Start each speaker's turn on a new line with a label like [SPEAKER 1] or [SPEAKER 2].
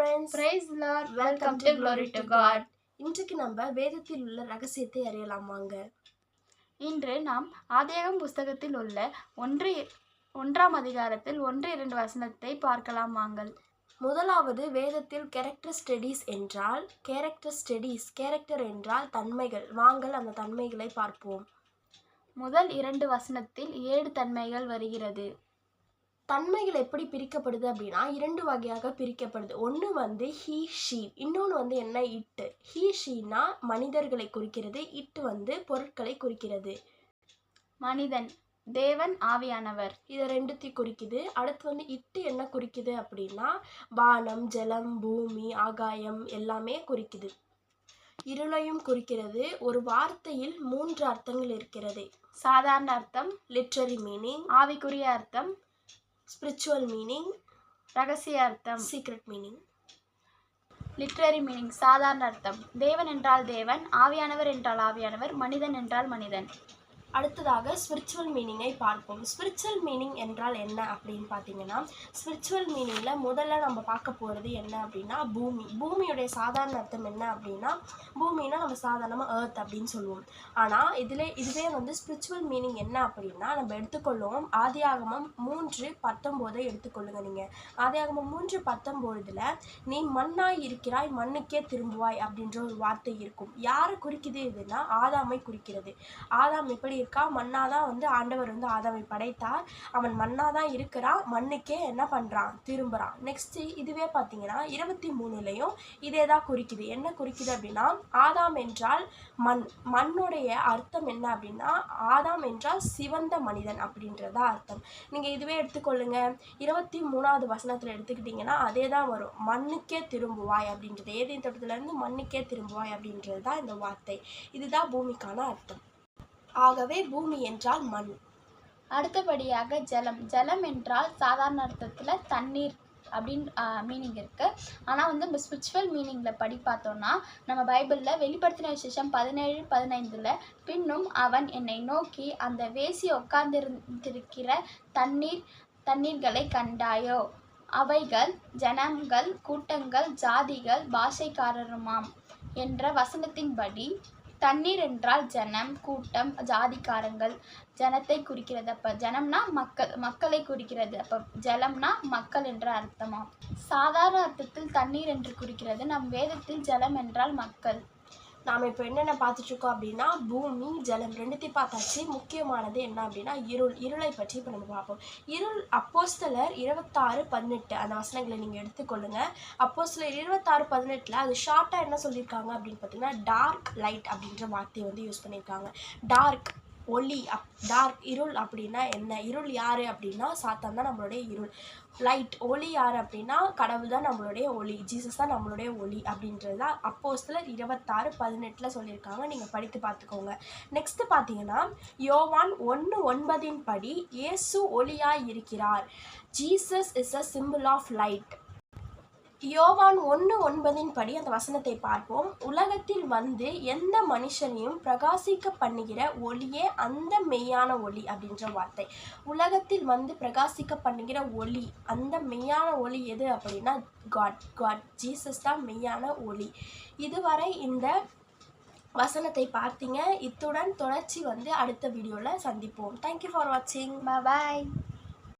[SPEAKER 1] friends.
[SPEAKER 2] Praise the Lord.
[SPEAKER 1] Welcome to Glory to God. இன்றைக்கு நம்ம வேதத்தில் உள்ள ரகசியத்தை அறியலாம் வாங்க.
[SPEAKER 2] இன்று நாம் ஆதியாகமம் புஸ்தகத்தில் உள்ள ஒன்றாம் அதிகாரத்தில் 1-2 வசனத்தை பார்க்கலாம் வாங்கள்.
[SPEAKER 1] முதலாவது வேதத்தில் கேரக்டர் ஸ்டடீஸ் என்றால் கேரக்டர் என்றால் தன்மைகள். வாங்கள் அந்த தன்மைகளை பார்ப்போம்.
[SPEAKER 2] முதல் 2 வசனத்தில் 7 தன்மைகள் வருகிறது.
[SPEAKER 1] தன்மைகள் எப்படி பிரிக்கப்படுது அப்படின்னா 2 வகையாக பிரிக்கப்படுது. ஒன்று வந்து ஹீ ஷீ, இன்னொன்று வந்து என்ன இட்டு. ஹீ ஷீனா மனிதர்களை குறிக்கிறது, இட்டு வந்து பொருட்களை குறிக்கிறது.
[SPEAKER 2] மனிதன், தேவன், ஆவியானவர்,
[SPEAKER 1] இதை ரெண்டுத்தையும் குறிக்குது. அடுத்து வந்து இட்டு என்ன குறிக்குது அப்படின்னா வானம், ஜலம், பூமி, ஆகாயம் எல்லாமே குறிக்குது. இருளையும் குறிக்கிறது. ஒரு வார்த்தையில் 3 அர்த்தங்கள் இருக்கிறது.
[SPEAKER 2] சாதாரண அர்த்தம்,
[SPEAKER 1] லிட்ரரி மீனிங்,
[SPEAKER 2] ஆவிக்குரிய அர்த்தம்,
[SPEAKER 1] ஸ்பிரிச்சுவல் மீனிங்,
[SPEAKER 2] ரகசிய அர்த்தம்,
[SPEAKER 1] சீக்ரெட் மீனிங்.
[SPEAKER 2] லிட்ரரி மீனிங் சாதாரண அர்த்தம், தேவன் என்றால் தேவன், ஆவியானவர் என்றால் ஆவியானவர், மனிதன் என்றால் மனிதன்.
[SPEAKER 1] அடுத்ததாக ஸ்பிரிச்சுவல் மீனிங்கை பார்ப்போம். ஸ்பிரிச்சுவல் மீனிங் என்றால் என்ன அப்படின்னு பார்த்தீங்கன்னா, ஸ்பிரிச்சுவல் மீனிங்கில் முதல்ல நம்ம பார்க்க போகிறது என்ன அப்படின்னா பூமி. பூமியுடைய சாதாரண அர்த்தம் என்ன அப்படின்னா, பூமினா நம்ம சாதாரணமாக எர்த் அப்படின்னு சொல்லுவோம். ஆனால் இதுவே வந்து ஸ்பிரிச்சுவல் மீனிங் என்ன அப்படின்னா நம்ம எடுத்துக்கொள்ளுவோம். ஆதியாகமம் 3:19 எடுத்துக்கொள்ளுங்க. நீங்கள் ஆதியாகமம் 3:19 நீ மண்ணாய் இருக்கிறாய், மண்ணுக்கே திரும்புவாய் அப்படின்ற ஒரு வார்த்தை இருக்கும். யாரை குறிக்குது இதுன்னா ஆதாமை குறிக்கிறது. ஆதாம் எப்படி இருக்கா, மண்ணாதான் வந்து ஆண்டவர் வந்து ஆதாமை படைத்தார். அவன் மண்ணாதான் இருக்கிறான், மண்ணுக்கே என்ன பண்றான், திரும்புறான். நெக்ஸ்ட் இதுவே பார்த்தீங்கன்னா 23லையும் இதே தான் குறிக்குது. என்ன குறிக்குது அப்படின்னா ஆதாம் என்றால் மண். மண்ணுடைய அர்த்தம் என்ன அப்படின்னா ஆதாம் என்றால் சிவந்த மனிதன் அப்படின்றதா அர்த்தம். நீங்க இதுவே எடுத்துக்கொள்ளுங்க. 23வது வசனத்துல எடுத்துக்கிட்டீங்கன்னா அதே தான் வரும். மண்ணுக்கே திரும்புவாய் அப்படின்றது, ஏதேன் தோட்டத்துல இருந்து மண்ணுக்கே திரும்புவாய் அப்படின்றது தான் இந்த வார்த்தை. இதுதான் பூமிக்கான அர்த்தம். ஆகவே பூமி என்றால் மண்.
[SPEAKER 2] அடுத்தபடியாக ஜலம். ஜலம் என்றால் சாதாரண அர்த்தத்தில் தண்ணீர் அப்படின்னு மீனிங் இருக்குது. ஆனால் வந்து நம்ம ஸ்பிரிச்சுவல் மீனிங்கில் படி பார்த்தோன்னா நம்ம பைபிளில் வெளிப்படுத்தின விசேஷம் 17:15 பின்னும் அவன் என்னை நோக்கி அந்த வேசி உட்கார்ந்திருக்கிற தண்ணீர்களை கண்டாயோ, அவைகள் ஜனங்கள், கூட்டங்கள், ஜாதிகள், பாஷைக்காரருமாம் என்ற வசனத்தின்படி தண்ணீர் என்றால் ஜனம், கூட்டம், ஜாதிக்காரங்கள், ஜனத்தை குறிக்கிறது. அப்போ ஜனம்னா மக்களை குறிக்கிறது. அப்போ ஜலம்னா மக்கள் என்ற அர்த்தமாம். சாதாரண அர்த்தத்தில் தண்ணீர் என்று குறிக்கிறது. நம் வேதத்தில் ஜலம் என்றால் மக்கள்.
[SPEAKER 1] நாம் இப்போ என்னென்ன பார்த்துட்ருக்கோம் அப்படின்னா பூமி, ஜலம் ரெண்டுத்தையும் பார்த்தாச்சு. முக்கியமானது என்ன அப்படின்னா இருளை பற்றி இப்போ நம்ம பார்ப்போம். இருள் அப்போஸ்தலர் 26:18 அந்த வசனங்களை நீங்கள் எடுத்துக்கொள்ளுங்க. அப்போஸ்தலர் 26:18 அது ஷார்ட்டாக என்ன சொல்லியிருக்காங்க அப்படின்னு பார்த்தீங்கன்னா டார்க் லைட் அப்படின்ற வார்த்தையை வந்து யூஸ் பண்ணியிருக்காங்க. டார்க் ஒளி, டார்க் இருள் அப்படின்னா என்ன? இருள் யாரு அப்படின்னா சாத்தான் தான் நம்மளுடைய இருள். லைட் ஒளி யார் அப்படின்னா கடவுள் தான் நம்மளுடைய ஒளி, ஜீசஸ் தான் நம்மளுடைய ஒளி அப்படின்றது தான் அப்போஸ்தலர் 26:18 சொல்லியிருக்காங்க. நீங்கள் படித்து பார்த்துக்கோங்க. நெக்ஸ்ட் பார்த்தீங்கன்னா யோவான் 1:9 படி இயேசு ஒளியாய் இருக்கிறார். Jesus is a symbol of light. யோவான் 1:9 படி அந்த வசனத்தை பார்ப்போம். உலகத்தில் வந்து எந்த மனுஷனையும் பிரகாசிக்க பண்ணுகிற ஒளியே அந்த மெய்யான ஒளி அப்படின்ற வார்த்தை. உலகத்தில் வந்து பிரகாசிக்க பண்ணுகிற ஒளி, அந்த மெய்யான ஒளி எது அப்படின்னா காட் ஜீசஸ் தான் மெய்யான ஒளி. இதுவரை இந்த வசனத்தை பார்த்தீங்க. இத்துடன் தொடர்ச்சி வந்து அடுத்த வீடியோவில் சந்திப்போம். தேங்க்யூ ஃபார் வாட்சிங்.
[SPEAKER 2] பாய்.